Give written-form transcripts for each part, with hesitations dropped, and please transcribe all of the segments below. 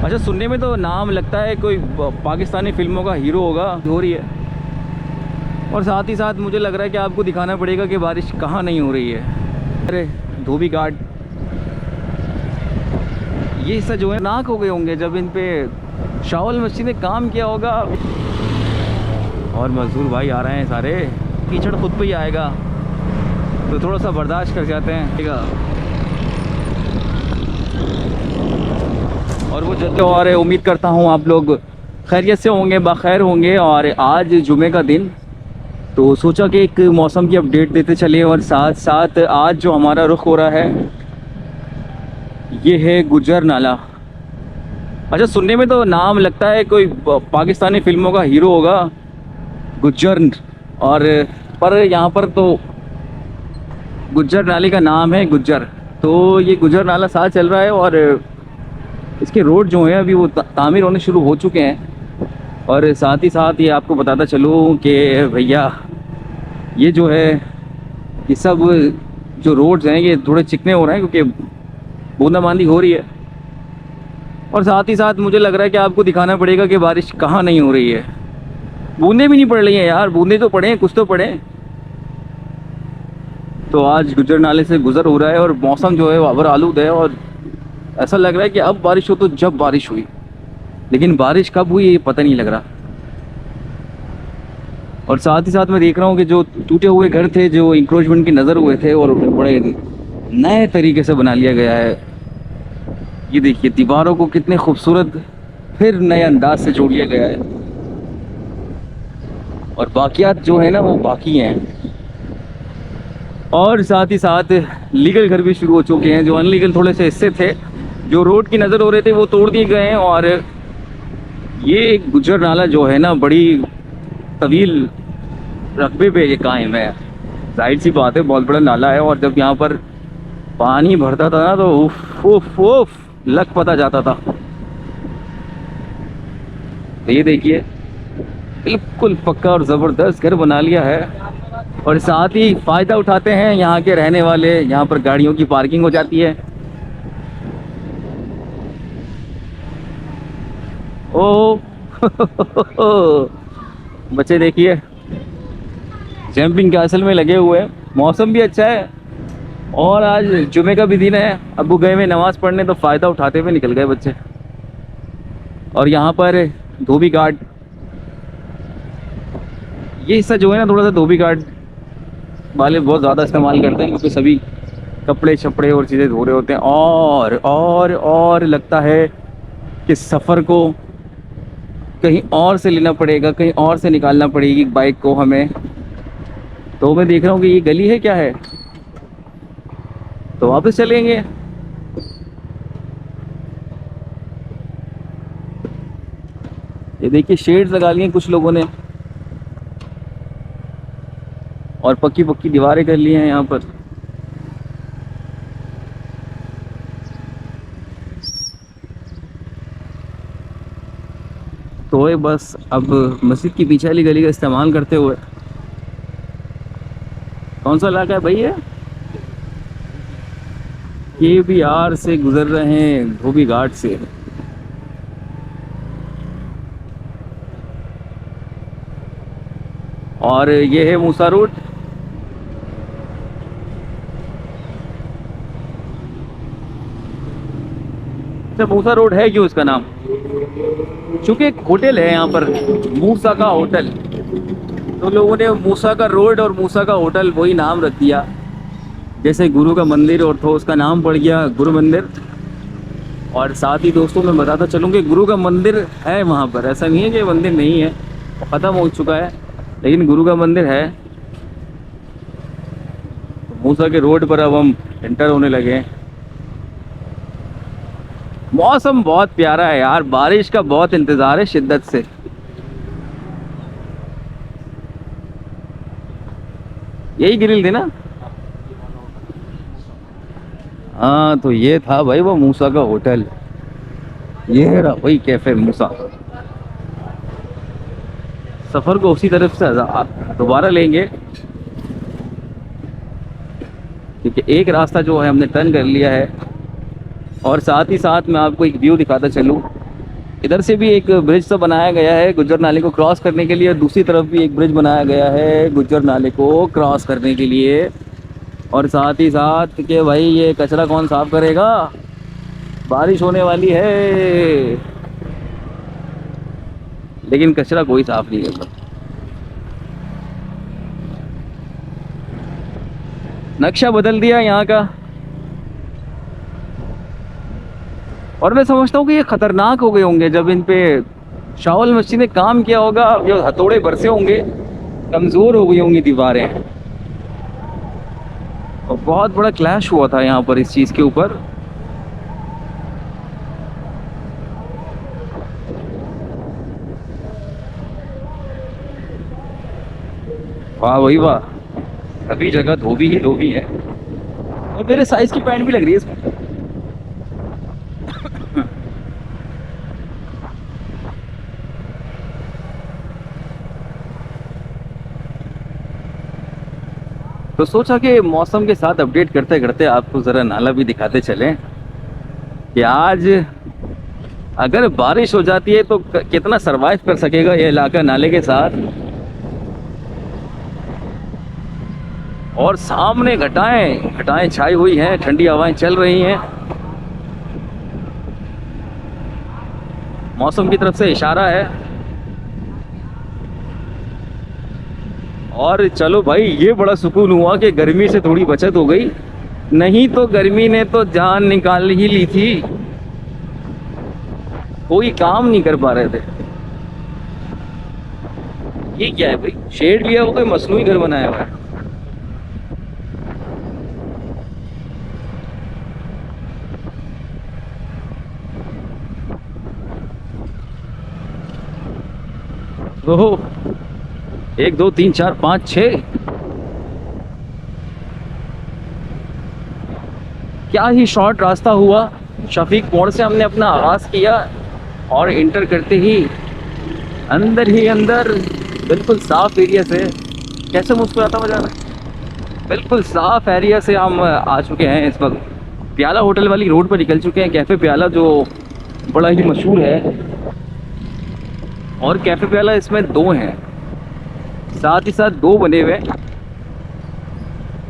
अच्छा, सुनने में तो नाम लगता है कोई पाकिस्तानी फिल्मों का हीरो होगा, हो रही है। और साथ ही साथ मुझे लग रहा है कि आपको दिखाना पड़ेगा कि बारिश कहाँ नहीं हो रही है। अरे धोबी घाट, ये हिस्सा जो है नाक हो गए होंगे जब इन पे शावल मस्जिद ने काम किया होगा। और मजदूर भाई आ रहे हैं सारे, कीचड़ खुद पे ही आएगा तो थोड़ा सा बर्दाश्त कर जाते हैं। ठीक है, और वो जल्द और उम्मीद करता हूँ आप लोग खैरियत से होंगे, बखैर होंगे। और आज जुमे का दिन, तो सोचा कि एक मौसम की अपडेट देते चले। और साथ साथ आज जो हमारा रुख हो रहा है ये है गुज्जर नाला। अच्छा, सुनने में तो नाम लगता है कोई पाकिस्तानी फिल्मों का हीरो होगा, गुज्जर। और पर यहाँ पर तो गुज्जर नाले का नाम है गुज्जर। तो ये गुज्जर नाला साथ चल रहा है और इसके रोड जो हैं अभी वो तामीर होने शुरू हो चुके हैं। और साथ ही साथ ये आपको बताता चलूँ कि भैया ये जो है ये सब जो रोड्स हैं ये थोड़े चिकने हो रहे हैं क्योंकि बूंदाबांदी हो रही है। और साथ ही साथ मुझे लग रहा है कि आपको दिखाना पड़ेगा कि बारिश कहाँ नहीं हो रही है। बूंदे भी नहीं पड़ रही हैं यार, बूंदे तो पड़े हैं, कुछ तो पड़े। तो आज गुज्जर नाले से गुजर हो रहा है और मौसम जो है वो अबर आलूद है। और ऐसा लग रहा है कि अब बारिश हो तो जब बारिश हुई, लेकिन बारिश कब हुई ये पता नहीं लग रहा। और साथ ही साथ मैं देख रहा हूँ कि जो टूटे हुए घर थे, जो इंक्रोचमेंट की नज़र हुए थे, और बड़े नए तरीके से बना लिया गया है। ये देखिए दीवारों को कितने खूबसूरत फिर नए अंदाज से जोड़ लिया गया है। और बाकियात जो है ना वो बाकी हैं। और साथ ही साथ लीगल घर भी शुरू हो चुके हैं। जो अनलीगल थोड़े से हिस्से थे जो रोड की नज़र हो रहे थे वो तोड़ दिए गए हैं। और ये गुज्जर नाला जो है ना बड़ी तवील रकबे पे ये कायम है। जाहिर सी बात है बहुत बड़ा नाला है। और जब यहाँ पर पानी भरता था ना तो उफ उफ उफ लग पता जाता था। तो ये देखिए बिल्कुल पक्का और ज़बरदस्त घर बना लिया है। और साथ ही फ़ायदा उठाते हैं यहाँ के रहने वाले। यहाँ पर गाड़ियों की पार्किंग हो जाती है। ओ बच्चे देखिए जंपिंग कैसल में लगे हुए हैं। मौसम भी अच्छा है और आज जुमे का भी दिन है। अबू गए में नमाज़ पढ़ने तो फ़ायदा उठाते हुए निकल गए बच्चे। और यहाँ पर धोबी घाट, ये हिस्सा जो है ना थोड़ा सा धोबी घाट वाले बहुत ज़्यादा इस्तेमाल करते हैं क्योंकि सभी कपड़े छपड़े और चीज़ें धो रहे होते हैं। और लगता है कि सफ़र को कहीं और से लेना पड़ेगा, कहीं और से निकालना पड़ेगी बाइक को हमें। तो मैं देख रहा हूँ कि ये गली है क्या है, तो वापस चलेंगे। ये देखिए शेड्स लगा लिए कुछ लोगों ने और पक्की पक्की दीवारें कर ली हैं यहाँ पर। तो ये बस अब मस्जिद की पीछे वाली गली का इस्तेमाल करते हुए, कौन सा इलाका है भाई ये, KBR से गुजर रहे हैं धोबी घाट से। और ये है मूसा रोड। अच्छा, मूसा रोड है क्यों इसका नाम? चूंकि एक होटल है यहाँ पर, मूसा का होटल, तो लोगों ने मूसा का रोड और मूसा का होटल वही नाम रख दिया। जैसे गुरु का मंदिर और तो उसका नाम पड़ गया गुरु मंदिर। और साथ ही दोस्तों मैं बताता चलूँ कि गुरु का मंदिर है वहाँ पर, ऐसा नहीं है कि मंदिर नहीं है, ख़त्म हो चुका है, लेकिन गुरु का मंदिर है। मूसा के रोड पर अब हम एंटर होने लगे हैं। मौसम बहुत प्यारा है यार, बारिश का बहुत इंतज़ार है शिद्दत से। यही ग्रिल थी ना? हाँ, तो ये था भाई वो मूसा का होटल, ये रहा भाई कैफे मूसा। सफ़र को उसी तरफ से दोबारा लेंगे क्योंकि एक रास्ता जो है हमने टर्न कर लिया है। और साथ ही साथ मैं आपको एक व्यू दिखाता चलूँ इधर से भी एक ब्रिज तो बनाया गया है गुज्जर नाले को क्रॉस करने के लिए, दूसरी तरफ भी एक ब्रिज बनाया गया है गुज्जर नाले को क्रॉस करने के लिए। और साथ ही साथ कि भाई ये कचरा कौन साफ करेगा, बारिश होने वाली है लेकिन कचरा कोई साफ नहीं करता। नक्शा बदल दिया यहाँ का। और मैं समझता हूँ कि ये खतरनाक हो गए होंगे जब इन पे शाहुल मस्जिद ने काम किया होगा, जो हथौड़े बरसे होंगे, कमज़ोर हो गई होंगी दीवारें। और बहुत बड़ा क्लैश हुआ था यहाँ पर इस चीज़ के ऊपर। वाह वही वाह, सभी जगह धोबी ही धोबी है। और मेरे साइज की पैंट भी लग रही है इसमें। तो सोचा कि मौसम के साथ अपडेट करते करते आपको ज़रा नाला भी दिखाते चलें कि आज अगर बारिश हो जाती है तो कितना सरवाइव कर सकेगा ये इलाका नाले के साथ। और सामने घटाएं घटाएं छाई हुई हैं, ठंडी हवाएं चल रही हैं। मौसम की तरफ से इशारा है। और चलो भाई, ये बड़ा सुकून हुआ कि गर्मी से थोड़ी बचत हो गई, नहीं तो गर्मी ने तो जान निकाल ही ली थी। कोई काम नहीं कर पा रहे थे। ये क्या है भाई, शेड लिया हुआ, कोई मसनूई घर बनाया हुआ है। ओहो, 1 2 3 4 5 6, क्या ही शॉर्ट रास्ता हुआ। शफीक मोड़ से हमने अपना आगाज किया और इंटर करते ही अंदर बिल्कुल साफ एरिया से, कैसे मुस्कुराता हुआ जा रहा है, बिल्कुल साफ एरिया से हम आ चुके हैं। इस वक्त प्याला होटल वाली रोड पर निकल चुके हैं। कैफ़े प्याला जो बड़ा ही मशहूर है, और कैफ़े प्याला इसमें 2 हैं, साथ ही साथ 2 बने हुए,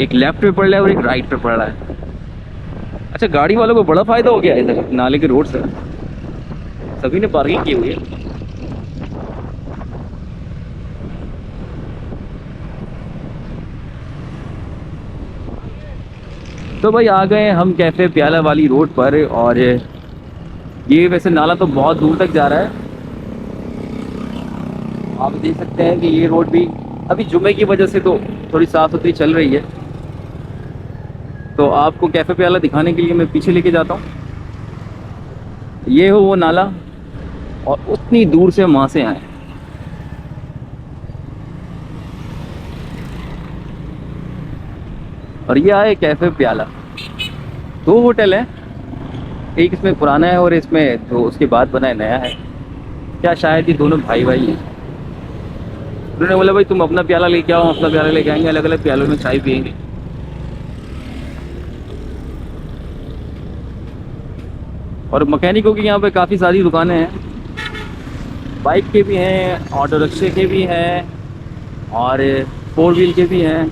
एक लेफ्ट पे पड़ रहा है और एक राइट पे पड़ रहा है। अच्छा, गाड़ी वालों को बड़ा फ़ायदा हो गया इधर नाले के रोड से, सभी ने पार्किंग की हुई है। तो भाई आ गए हम कैफ़े प्याला वाली रोड पर। और ये वैसे नाला तो बहुत दूर तक जा रहा है। आप देख सकते हैं कि ये रोड भी अभी जुमे की वजह से तो थोड़ी साफ़ सुथरी चल रही है। तो आपको कैफ़े प्याला दिखाने के लिए मैं पीछे लेके जाता हूँ। ये हो वो नाला, और उतनी दूर से वहाँ से आए। और ये आए कैफ़े प्याला। 2 होटल हैं, एक इसमें पुराना है और इसमें जो उसके बाद बना है नया है। क्या शायद ये दोनों भाई हैं। उन्होंने बोला भाई तुम अपना प्याला लेके आओ, अपना प्याला लेके आएंगे, अलग अलग प्यालों में चाय पियेंगे। और मैकेनिकों की यहाँ पे काफ़ी सारी दुकानें हैं, बाइक के भी हैं, ऑटो रिक्शे के भी हैं, और 4 व्हील के भी हैं।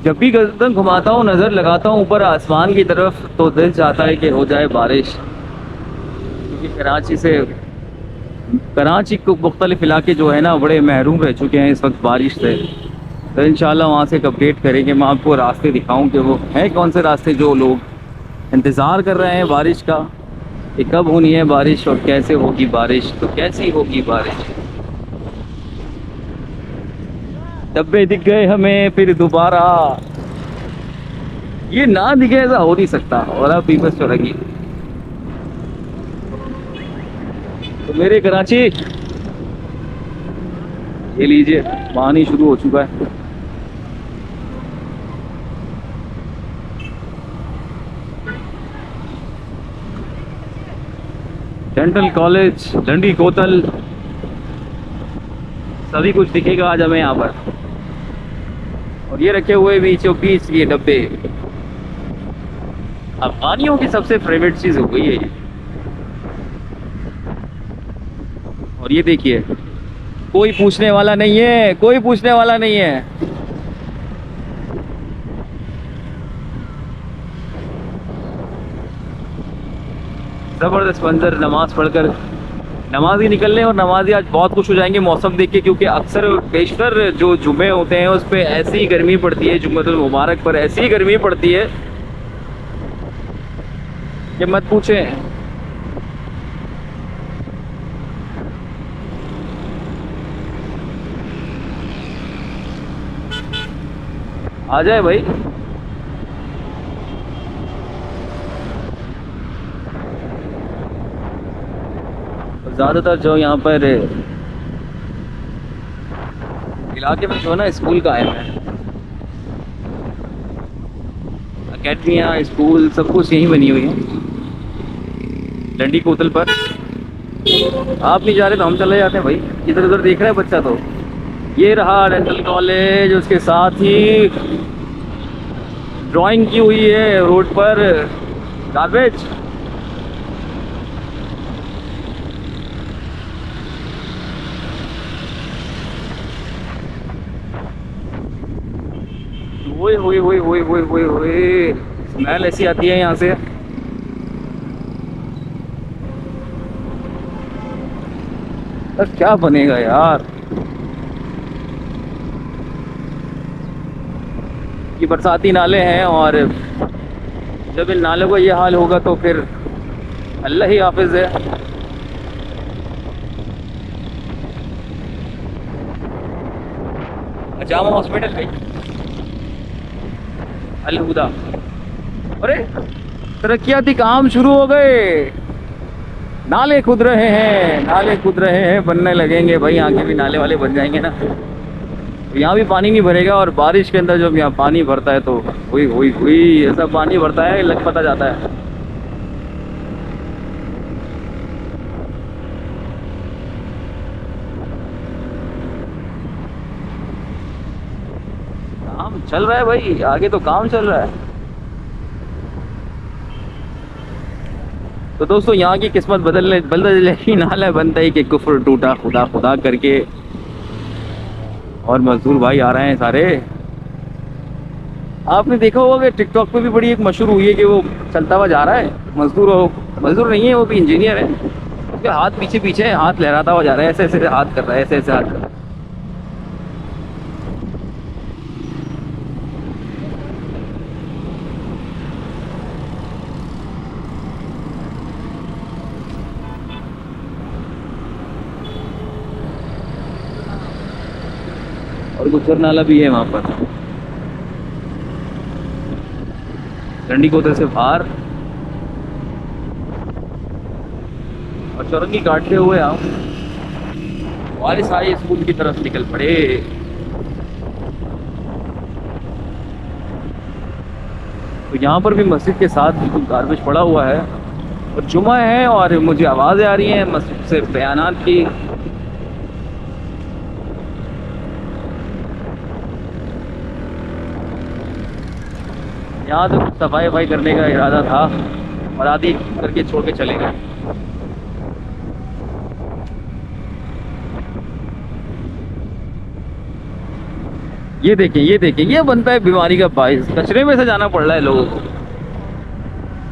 जब भी गर्दन घुमाता हूँ, नज़र लगाता हूँ ऊपर आसमान की तरफ, तो दिल चाहता है कि हो जाए बारिश। क्योंकि कराची को मुख्तलिफ इलाके जो है ना बड़े महरूम रह चुके हैं इस वक्त बारिश से। तो इंशाल्लाह वहाँ से अपडेट करेंगे, मैं आपको रास्ते दिखाऊं कि वो हैं कौन से रास्ते जो लोग इंतज़ार कर रहे हैं बारिश का, कि कब होनी है बारिश और कैसे होगी बारिश, तो कैसी होगी बारिश। डब्बे दिख गए हमें फिर दोबारा, ये ना दिखे ऐसा हो नहीं सकता। और अब भी बस चलेगी। तो मेरे कराची, ये लीजिए पानी शुरू हो चुका है। डेंटल कॉलेज, डंडी कोतल, सभी कुछ दिखेगा आज हमें यहाँ पर। और ये रखे हुए बीचों बीच ये डब्बे, अफगानियों की सबसे फेवरेट चीज़ हो गई है ये। और ये देखिए, कोई पूछने वाला नहीं है, कोई पूछने वाला नहीं है। ज़बरदस्त मंजर, नमाज पढ़कर नमाजी निकलने और नमाजी आज बहुत खुश हो जाएंगे मौसम देख के, क्योंकि अक्सर बेशतर जो जुमे होते हैं उस पर ऐसी गर्मी पड़ती है, जुम्मतुल मुबारक पर ऐसी गर्मी पड़ती है कि मत पूछें। आ जाए भाई। ज़्यादातर जो यहाँ पर इलाके में जो है ना स्कूल कायम है, अकेडमियाँ स्कूल सब कुछ यहीं बनी हुई है डंडी कोतल पर। आप नहीं जा रहे तो हम चले जाते हैं भाई, इधर उधर देख रहा है बच्चा तो। ये रहा डेंटल कॉलेज, उसके साथ ही ड्राइंग की हुई है रोड पर, गार्बेज। ओए होए होए होए होए होए होए, स्मेल ऐसी आती है यहाँ से। अब क्या बनेगा यार, ये बरसाती नाले हैं और जब इन नालों का ये हाल होगा तो फिर अल्लाह ही हाफिज है। जामा हॉस्पिटल गई अलहुदा। अरे तरक्याती काम शुरू हो गए, नाले खुद रहे हैं, नाले खुद रहे हैं, बनने लगेंगे भाई, आगे भी नाले वाले बन जाएंगे ना। तो यहाँ भी पानी नहीं भरेगा, और बारिश के अंदर जब यहाँ पानी भरता है तो हुई हुई हुई ऐसा पानी भरता है लग पता जाता है। काम चल रहा है भाई, आगे तो काम चल रहा है। तो दोस्तों यहाँ की किस्मत बदलने नाला बनता ही कि कुफ्र टूटा खुदा खुदा करके। और मजदूर भाई आ रहे हैं सारे। आपने देखा होगा कि टिकटॉक पे भी बड़ी एक मशहूर हुई है कि वो चलता हुआ जा रहा है, मजदूर हो, मजदूर नहीं है वो भी इंजीनियर है, उसके हाथ पीछे पीछे हाथ लहराता हुआ जा रहा है, ऐसे ऐसे हाथ कर रहा है, ऐसे ऐसे हाथ कर रहा है। और गुज्जर नाला भी है वहाँ पर, डंडी कोतल से बाहर। और चौरंगी काटते हुए आप वाले सारे स्कूल की तरफ निकल पड़े। तो यहाँ पर भी मस्जिद के साथ बिल्कुल गार्बेज पड़ा हुआ है, और जुमा है और मुझे आवाज़ें आ रही हैं मस्जिद से बयानात की। यहाँ तो सफाई वफाई करने का इरादा था और आधी करके छोड़ के चले गए। ये देखिए ये देखिए, ये बनता है बीमारी का बाइस, कचरे में से जाना पड़ रहा है लोगों को।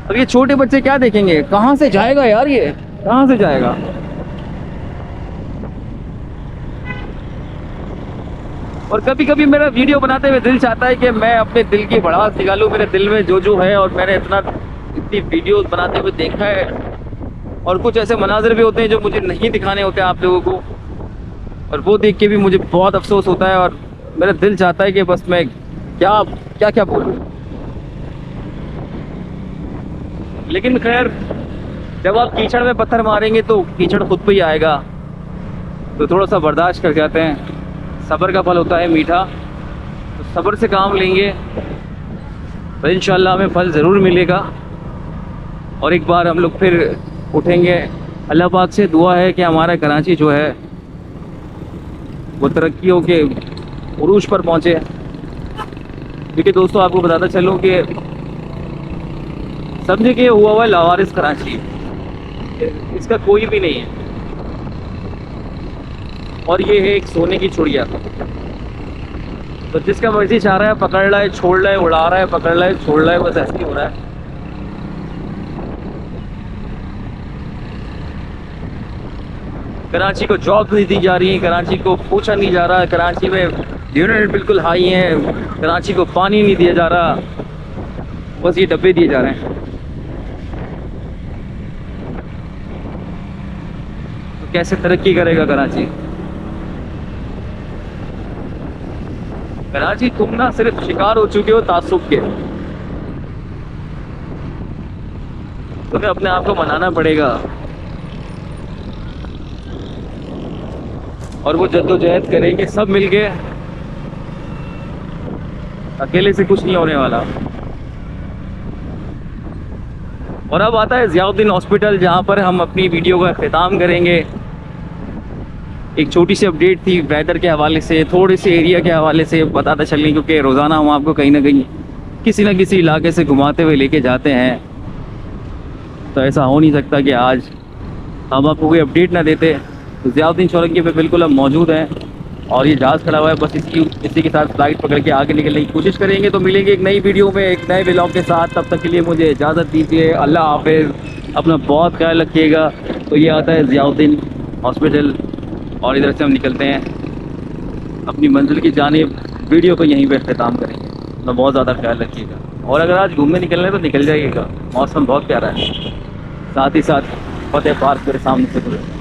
और ये छोटे बच्चे क्या देखेंगे, कहाँ से जाएगा यार, ये कहाँ से जाएगा। और कभी कभी मेरा वीडियो बनाते हुए दिल चाहता है कि मैं अपने दिल की भड़ास निकालूं, मेरे दिल में जो जो है, और मैंने इतनी वीडियोस बनाते हुए देखा है, और कुछ ऐसे मनाजिर भी होते हैं जो मुझे नहीं दिखाने होते आप लोगों को, और वो देख के भी मुझे बहुत अफसोस होता है, और मेरा दिल चाहता है कि बस मैं क्या क्या क्या बोलूं। लेकिन खैर, जब आप कीचड़ में पत्थर मारेंगे तो कीचड़ खुद पे ही आएगा, तो थोड़ा सा बर्दाश्त कर जाते हैं। सब्र का फल होता है मीठा, तो सब्र से काम लेंगे तो इंशाल्लाह हमें फल ज़रूर मिलेगा। और एक बार हम लोग फिर उठेंगे। अल्लाह पाक से दुआ है कि हमारा कराची जो है वो तरक्कियों के उरूज पर पहुँचे। क्योंकि दोस्तों आपको बताता चलूँ कि समझे कि ये हुआ हुआ है लावारिस कराची, इसका कोई भी नहीं है। और ये है एक सोने की चिड़िया, तो जिसका मर्जी चाह रहा है पकड़ रहा है, छोड़ रहा है, उड़ा रहा है, पकड़ रहा है, छोड़ रहा है, बस ऐसे ही हो रहा है। कराची को जॉब नहीं दी जा रही है, कराची को पूछा नहीं जा रहा, कराची में यूनिट बिल्कुल हाई है, कराची को पानी नहीं दिया जा रहा, बस ये डब्बे दिए जा रहे हैं। तो कैसे तरक्की करेगा कराची? कराची तुम ना सिर्फ शिकार हो चुके हो तासुब के, तुम्हें अपने आप को मनाना पड़ेगा। और वो जद्दोजहद करेंगे सब मिलके, अकेले से कुछ नहीं होने वाला। और अब आता है ज़ियाउद्दीन हॉस्पिटल, जहाँ पर हम अपनी वीडियो का अख्ताम करेंगे। एक छोटी सी अपडेट थी वेदर के हवाले से, थोड़े से एरिया के हवाले से बताता चलने, क्योंकि रोज़ाना हम आपको कहीं ना कहीं किसी न किसी इलाके से घुमाते हुए लेके जाते हैं। तो ऐसा हो नहीं सकता कि आज हम आपको कोई अपडेट ना देते। तो ज़ियाउद्दीन चौरंगी पे बिल्कुल हम मौजूद हैं और ये जहाज़ खड़ा हुआ है, बस इसी के साथ फ्लाइट पकड़ के आगे निकलने की कोशिश करेंगे। तो मिलेंगे एक नई वीडियो में एक नए व्लॉग के साथ, तब तक के लिए मुझे इजाज़त दीजिए। अल्लाह हाफिज़, अपना बहुत ख्याल रखिएगा। तो ये आता है ज़ियाउद्दीन हॉस्पिटल और इधर से हम निकलते हैं अपनी मंजिल की जानिब। वीडियो को यहीं पर अख्ताम करेंगे। तो बहुत ज़्यादा ख्याल रखिएगा और अगर आज घूमने निकलना है तो निकल जाइएगा, मौसम बहुत प्यारा है। साथ ही साथ फतेह पार्क मेरे सामने से गुजरे।